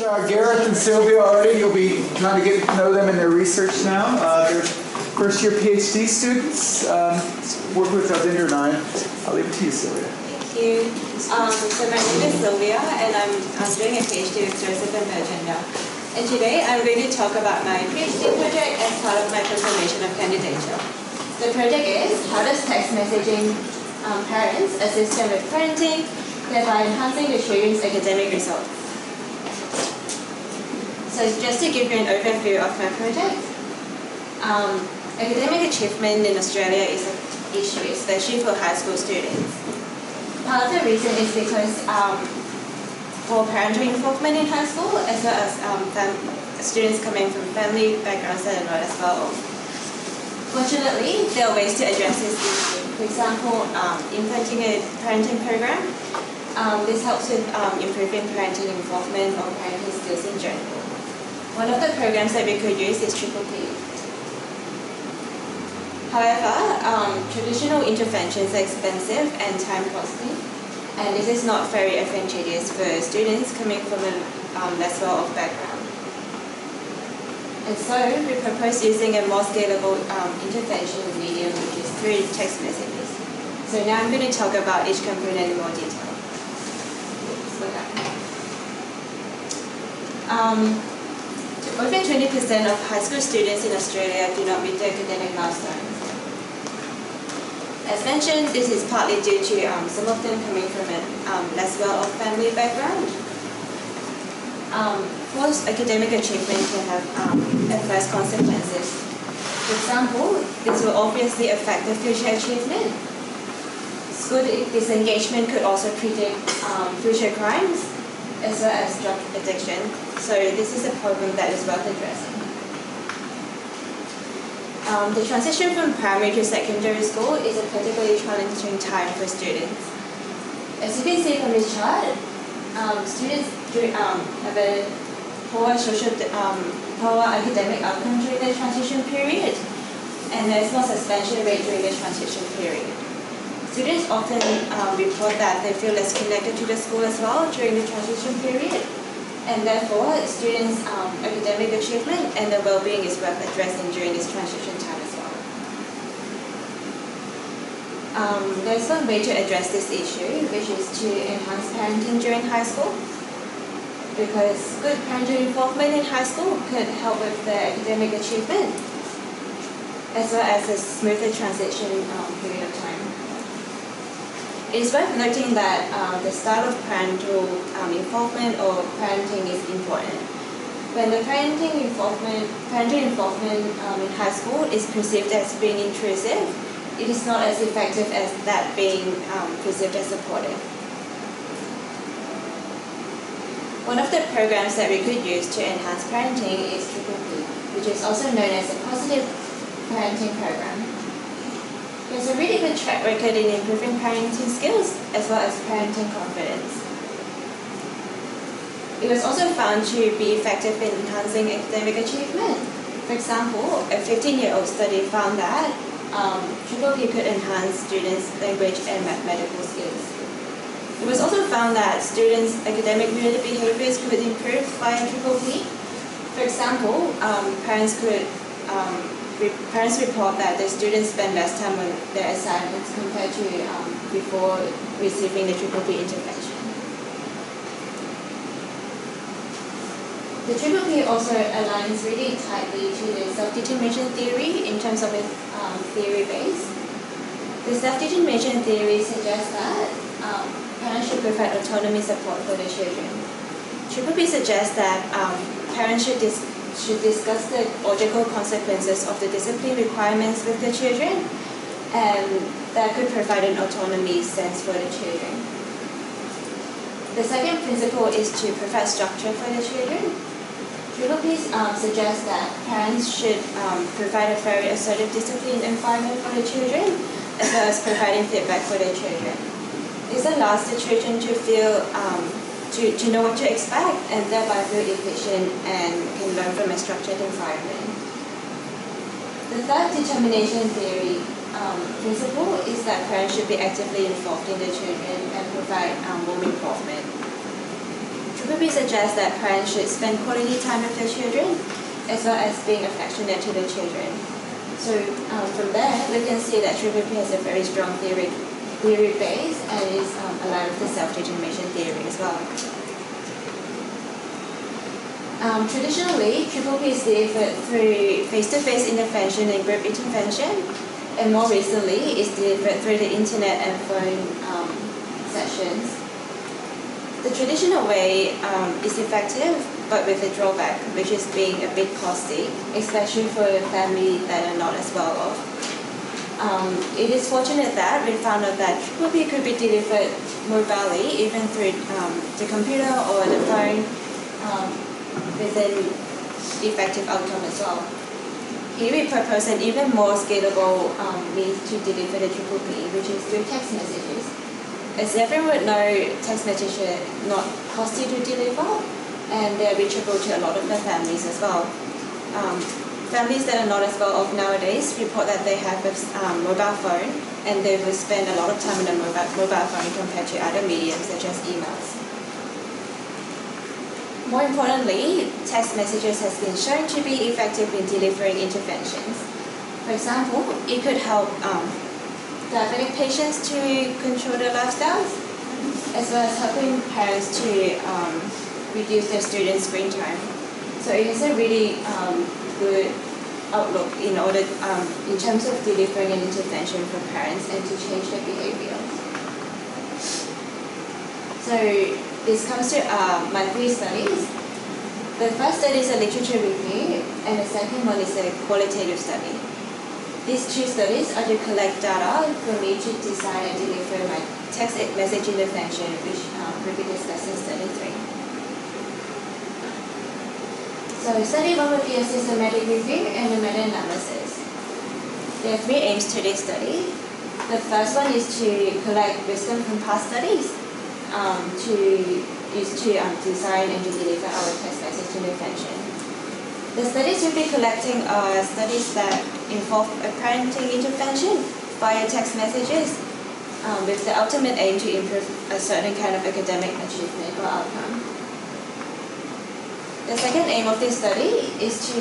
Gareth and Sylvia already. You'll be trying to get to know them in their research now. They're first-year PhD students. Work with Vendor 9. I'll leave it to you, Sylvia. Thank you. So my name is Sylvia, and I'm doing a PhD with Joseph and Virginia. And today I'm going to talk about my PhD project as part of my confirmation of candidature. The project is how does text messaging parents assist them with parenting, thereby enhancing the children's academic results. So just to give you an overview of my project, academic achievement in Australia is an issue, especially for high school students. Part of the reason is because for parental involvement in high school, as well as students coming from family backgrounds that are not as well off. Fortunately, there are ways to address this issue. For example, implementing a parenting program. This helps with improving parenting involvement or parenting skills in general. One of the programs that we could use is Triple P. However, traditional interventions are expensive and time-costing, and this is not very advantageous for students coming from a less well-off background. And so we propose using a more scalable intervention medium, which is through text messages. So now I'm going to talk about each component in more detail. Over 20% of high school students in Australia do not meet their academic milestones. As mentioned, this is partly due to some of them coming from a less well-off family background. Post academic achievement can have adverse consequences. For example, this will obviously affect the future achievement. School disengagement could also predict future crimes, as well as drug addiction. So this is a problem that is worth addressing. The transition from primary to secondary school is a particularly challenging time for students. As you can see from this chart, students have a poor academic outcome during the transition period, and there is no suspension rate during the transition period. Students often report that they feel less connected to the school as well during the transition period, and therefore students' academic achievement and their well-being is worth addressing during this transition time as well. There's one way to address this issue, which is to enhance parenting during high school, because good parental involvement in high school could help with the academic achievement, as well as a smoother transition period of time. It's worth noting that the style of parental involvement or parenting is important. When the parental involvement in high school is perceived as being intrusive, it is not as effective as that being perceived as supportive. One of the programs that we could use to enhance parenting is Triple P, which is also known as a positive parenting program. There's a really good track record in improving parenting skills as well as parenting confidence. It was also found to be effective in enhancing academic achievement. For example, a 15-year-old study found that Triple P could enhance students' language and mathematical skills. It was also found that students' academic-related behaviors could improve via Triple P. For example, parents report that the students spend less time on their assignments compared to before receiving the Triple P intervention. The Triple P also aligns really tightly to the self-determination theory in terms of its theory base. The self-determination theory suggests that parents should provide autonomy support for their children. Triple P suggests that parents should discuss the logical consequences of the discipline requirements with the children, and that could provide an autonomy sense for the children. The second principle is to provide structure for the children. Triple P suggests that parents should provide a very assertive discipline environment for the children, as well as providing feedback for their children. This allows the children to feel to know what to expect, and thereby feel efficient and can learn from a structured environment. The third determination theory principle is that parents should be actively involved in their children and provide warm involvement. Triple suggests that parents should spend quality time with their children, as well as being affectionate to their children. So from there, we can see that Triple has a very strong theory base and is aligned with the self-determination theory as well. Traditionally, Triple is delivered through face-to-face intervention and group intervention, and more recently, it's delivered through the internet and phone sessions. The traditional way is effective, but with a drawback, which is being a bit costly, especially for a family that are not as well off. It is fortunate that we found out that Triple could be delivered mobilely, even through the computer or the phone, with an effective outcome as well. Here we propose an even more scalable means to deliver the Triple P, which is through text messages. As everyone would know, text messages are not costly to deliver, and they're reachable to a lot of their families as well. Families that are not as well off nowadays report that they have a mobile phone, and they will spend a lot of time on a mobile phone compared to other mediums such as emails. More importantly, text messages has been shown to be effective in delivering interventions. For example, it could help diabetic patients to control their lifestyles, as well as helping parents to reduce their student screen time. So it is a really good outlook in terms of delivering an intervention for parents and to change their behavior. So this comes to my 3 studies. The first study is a literature review, and the second one is a qualitative study. These 2 studies are to collect data for me to design and deliver my text message intervention, which will be discussed in study 3. So study 1 will be a systematic review and a meta-analysis. There are 3 aims to this study. The first one is to collect wisdom from past studies, to design and to deliver our text message intervention. The studies will be collecting studies that involve a parenting intervention via text messages, with the ultimate aim to improve a certain kind of academic achievement or outcome. The second aim of this study is to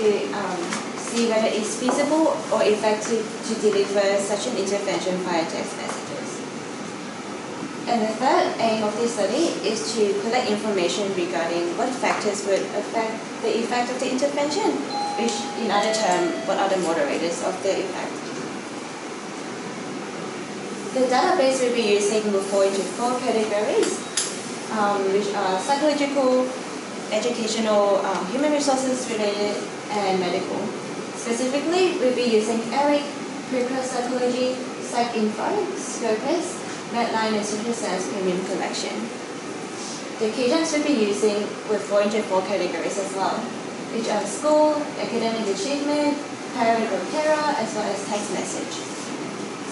see whether it's feasible or effective to deliver such an intervention via text messages. And the third aim of this study is to collect information regarding what factors would affect the effect of the intervention, which in other terms, what are the moderators of the effect. The database we'll be using will fall into 4 categories, which are psychological, educational, human resources related, and medical. Specifically, we'll be using ERIC, Precursor Psychology, PsycInfo, Scopus, Medline, and Social Science Premium Collection. The key terms we'll be using will fall into 4 categories as well, which are school, academic achievement, parent or carer, as well as text message.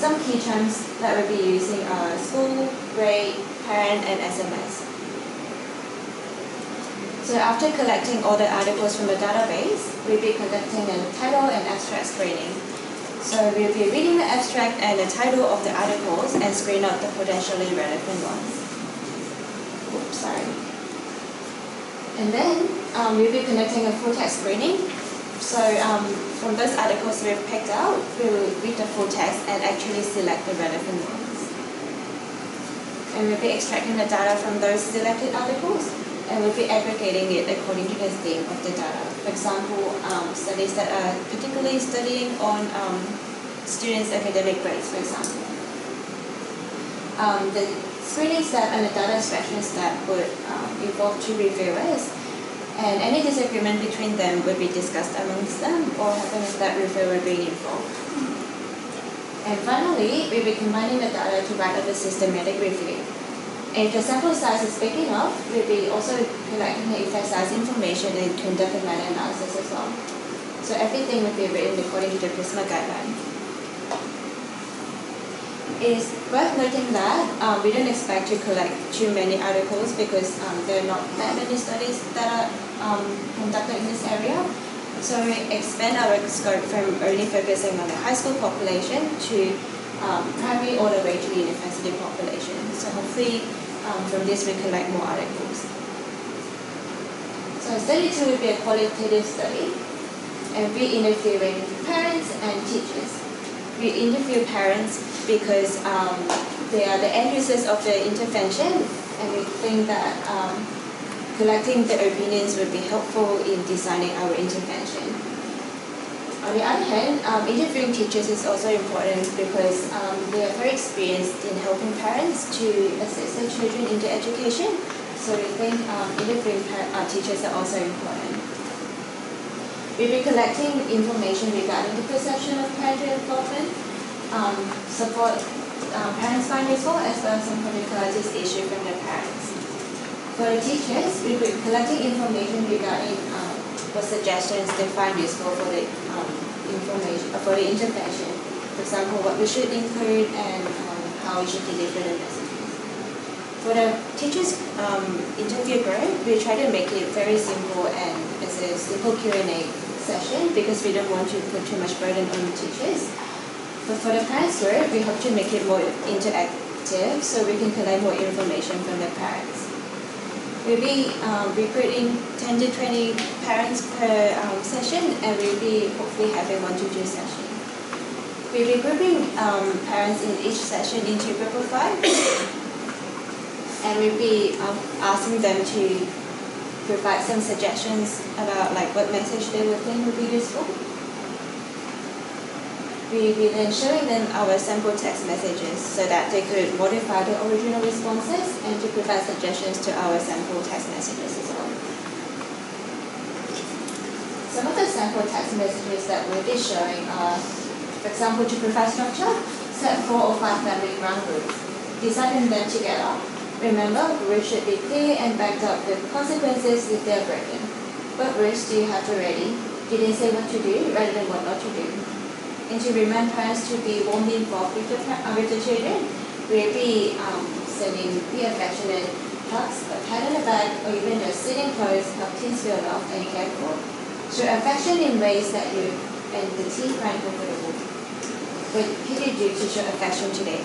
Some key terms that we'll be using are school, grade, parent, and SMS. So after collecting all the articles from the database, we'll be conducting a title and abstract screening. So we'll be reading the abstract and the title of the articles and screen out the potentially relevant ones. Oops, sorry. And then we'll be conducting a full text screening. So from those articles we've picked out, we'll read the full text and actually select the relevant ones. And we'll be extracting the data from those selected articles, and we'll be aggregating it according to the theme of the data. For example, studies that are particularly studying on students' academic grades, for example. The screening step and the data extraction step would involve 2 reviewers, and any disagreement between them would be discussed amongst them or happen if that reviewer being involved. And finally, we'll be combining the data to write up a systematic review. If the sample size is big enough, we'll be also collecting the effect size information and conduct a meta-analysis as well. So everything will be written according to the PRISMA guideline. It is worth noting that we don't expect to collect too many articles because there are not that many studies that are conducted in this area. So we expand our scope from only focusing on the high school population to primary all the way to university population. So hopefully from this we collect more articles. So study 2 will be a qualitative study, and we interview parents and teachers. We interview parents because they are the end users of the intervention, and we think that collecting the opinions would be helpful in designing our intervention. On the other hand, interviewing teachers is also important because they are very experienced in helping parents to assist their children into education. So we think interviewing teachers are also important. We'll be collecting information regarding the perception of parental involvement, support parents find useful, as well as some particularities issued from their parents. For the teachers, we'll be collecting information regarding what suggestions they find useful for the intervention. For example, what we should include and how we should deliver the messages. For the teachers' interview group, we try to make it very simple and as a simple Q&A session because we don't want to put too much burden on the teachers. But for the parents group, we hope to make it more interactive so we can collect more information from the parents. We'll be recruiting 10 to 20 parents per session, and we'll be hopefully having 1 to 2 sessions. We'll be grouping parents in each session into a group of 5, and we'll be asking them to provide some suggestions about what message they would think would be useful. We'll be then showing them our sample text messages so that they could modify the original responses and to provide suggestions to our sample text messages as well. Some of the sample text messages that we'll be showing are, for example, to provide structure, set 4 or 5 family ground rules. Design them together. Remember, rules should be clear and backed up with consequences if they are broken. What rules do you have already? Do they say what to do rather than what not to do? And to remind parents to be warmly involved with the children, we'll be sending be affectionate hugs, a pat on the back, or even just sitting close, help teens feel loved and cared for. Show affection in ways that you and the teen find comfortable. What can you do to show affection today?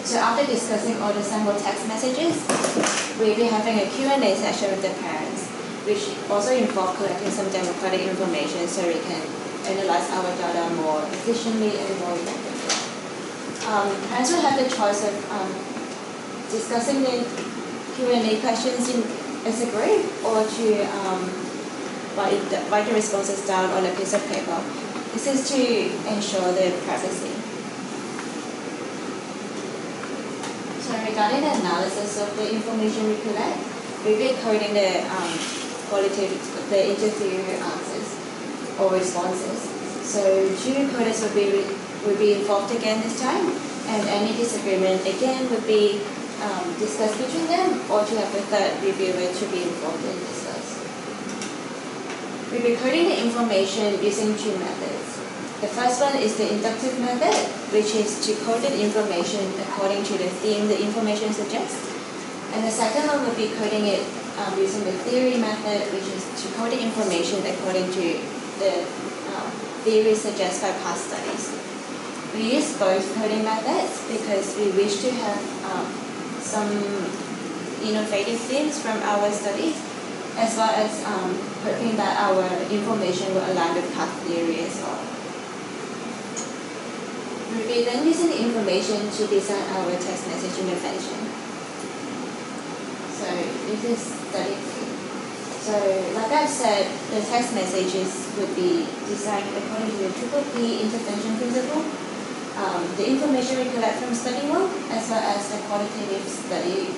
So after discussing all the sample text messages, we'll be having a Q&A session with the parents, which also involves collecting some democratic information so we can analyze our data more efficiently and more effectively. Parents will have the choice of discussing the Q&A questions as a group or to write the responses down on a piece of paper. This is to ensure their privacy. So regarding the analysis of the information we collect, we'll be coding the interview answers or responses. So 2 coders will be involved again this time, and any disagreement again would be discussed between them, or to have a third reviewer to be involved and discuss. We'll be coding the information using 2 methods. The first one is the inductive method, which is to code the information according to the theme the information suggests. And the second one will be coding it using the theory method, which is to code the information according to the theory suggested by past studies. We use both coding methods because we wish to have some innovative themes from our studies, as well as hoping that our information will align with past theory as well. We'll be then using the information to design our text message intervention. So this is study 3. So like I've said, the text messages would be designed according to the PPP intervention principle. The information we collect from study 1, as well as the qualitative study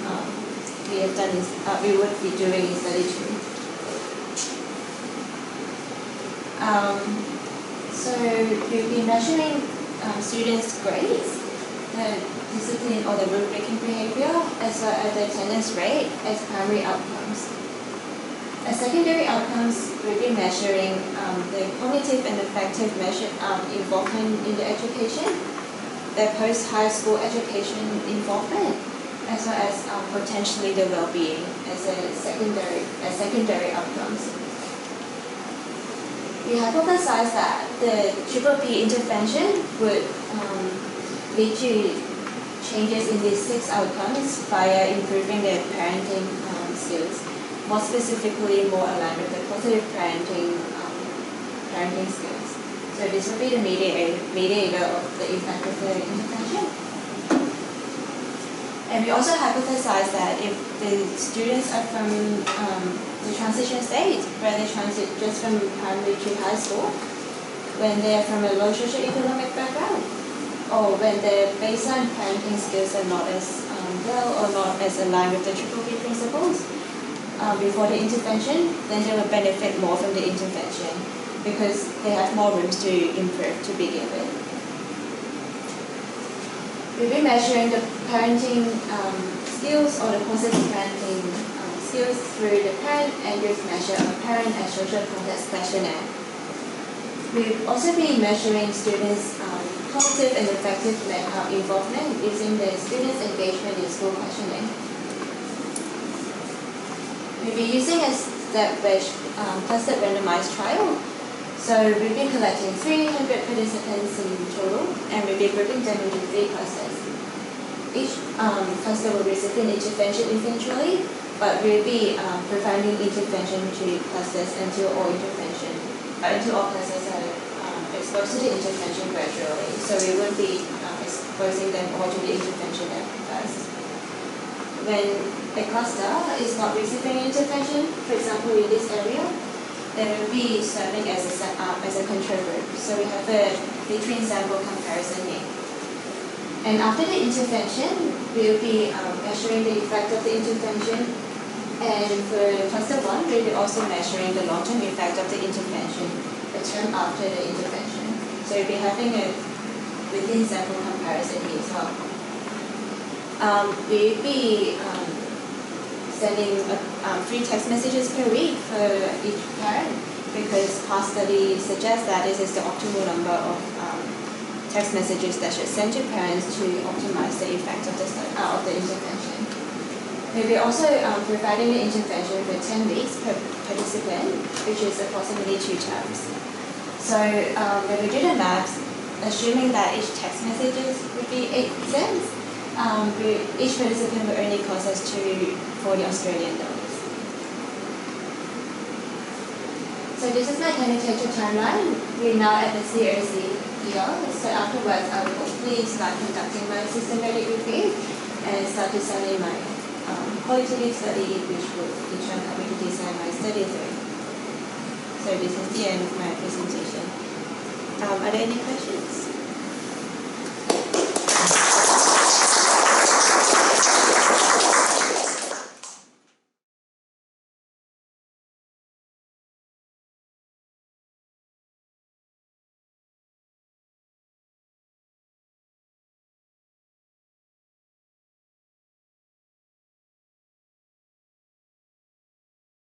we would be doing in study 2. So we'll be measuring students' grades, the discipline or the rule-breaking behavior, as well as the attendance rate as primary outcomes. As secondary outcomes, we'll be measuring the cognitive and affective involvement in the education, the post-high school education involvement, as well as potentially the well-being as secondary outcomes. We hypothesized that the PPP intervention would lead to changes in these 6 outcomes via improving their parenting skills. more specifically more aligned with the positive parenting skills. So this will be the mediator of the effect of the intervention. And we also hypothesize that if the students are from the transition stage, where they transit just from primary to high school, when they are from a low socioeconomic background, or when their baseline parenting skills are not as well or not as aligned with the Triple P principles before the intervention, then they will benefit more from the intervention because they have more rooms to improve to begin with. We'll be measuring the parenting skills or the positive parenting skills through the parent and youth measure of parent and social context questionnaire. We'll also be measuring students' positive and effective involvement using the students' engagement in school questioning. We'll be using a step-based clustered randomized trial. So we'll be collecting 300 participants in total, and we'll be grouping them into 3 clusters. Each cluster will receive an intervention eventually, but we'll be providing intervention to clusters until all clusters are exposed to the intervention gradually. So we won't be exposing them all to the intervention at first. When a cluster is not receiving intervention, for example in this area, they will be serving as a control group. So we have a between sample comparison here. And after the intervention, we'll be measuring the effect of the intervention. And for cluster 1, we'll be also measuring the long-term effect of the intervention, the term after the intervention. So we'll be having a within sample comparison here as well. We'll be sending 3 text messages per week for each parent because past studies suggest that this is the optimal number of text messages that should send to parents to optimize the effect of the intervention. We'll be also providing the intervention for 10 weeks per participant, which is approximately 2 terms. So when we do the maths, assuming that each text message would be 8 cents, each participant will only cost us 40 Australian dollars. So this is my candidature timeline. We're now at the CRC here. So afterwards, I will hopefully start conducting my systematic review and start designing my qualitative study, which will in turn help me to design my study through. So this is the end of my presentation. Are there any questions?